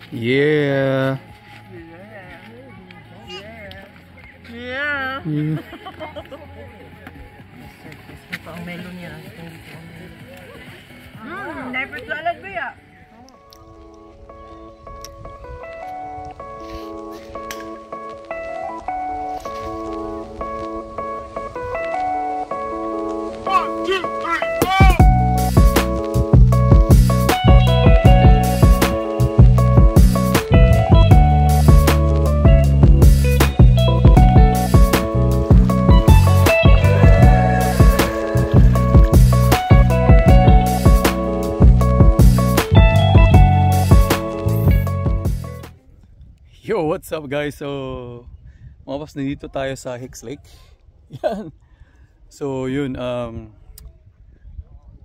Yeah. Yeah. Ito ang melon niya. Never salad ba ya? Yo, what's up guys? So, mga paps, nandito tayo sa Hicks Lake. Yan. So, yun,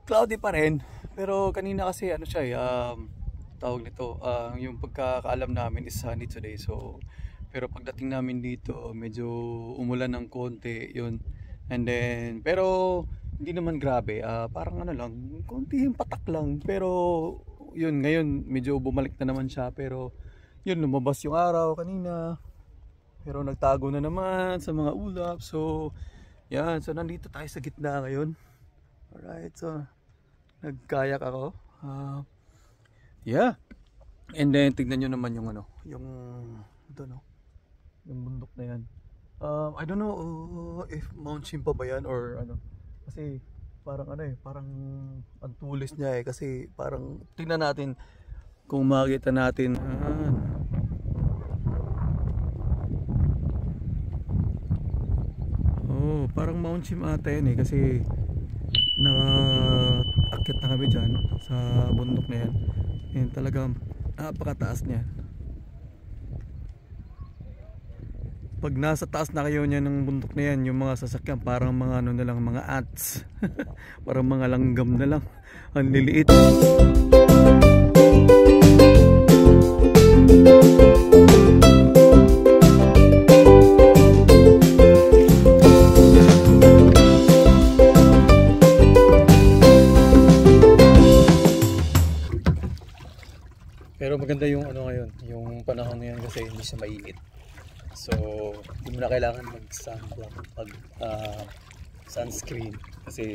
cloudy pa rin. Pero kanina kasi ano siya tawag nito, yung pagkakaalam namin is sunny today. So, pero pagdating namin dito, medyo umulan ng konti, yun. And then, pero hindi naman grabe, parang ano lang, konting patak lang. Pero yun, ngayon medyo bumalik na naman siya, pero yun, lumabas yung araw kanina, pero nagtago na naman sa mga ulap. So yan, so nandito tayo sa gitna ngayon. Alright, so nagkayak ako, yeah. And then tignan nyo naman yung ano, yung ito, no, yung bundok na yan. I don't know if Mount Shimpa ba yan or ano, kasi parang ano parang ang tulis niya kasi parang tingnan natin kung makita natin. Oh, parang Mount Shim ata yan kasi nakaakyat na kami dyan sa bundok na yan. Yan talagang napakataas niya. Pag nasa taas na kayo niya ng bundok na yan, yung mga sasakyan parang mga ano na lang, mga ants. Parang mga langgam na lang. Ang liliit. Pero maganda yung ano ngayon, yung panahon ngayon kasi hindi siya mainit. So, hindi mo na kailangan mag-sunblock, sunscreen kasi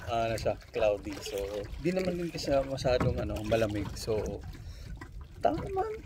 na siya, cloudy. So, hindi naman din kasi masyadong malamig. So, tama lang.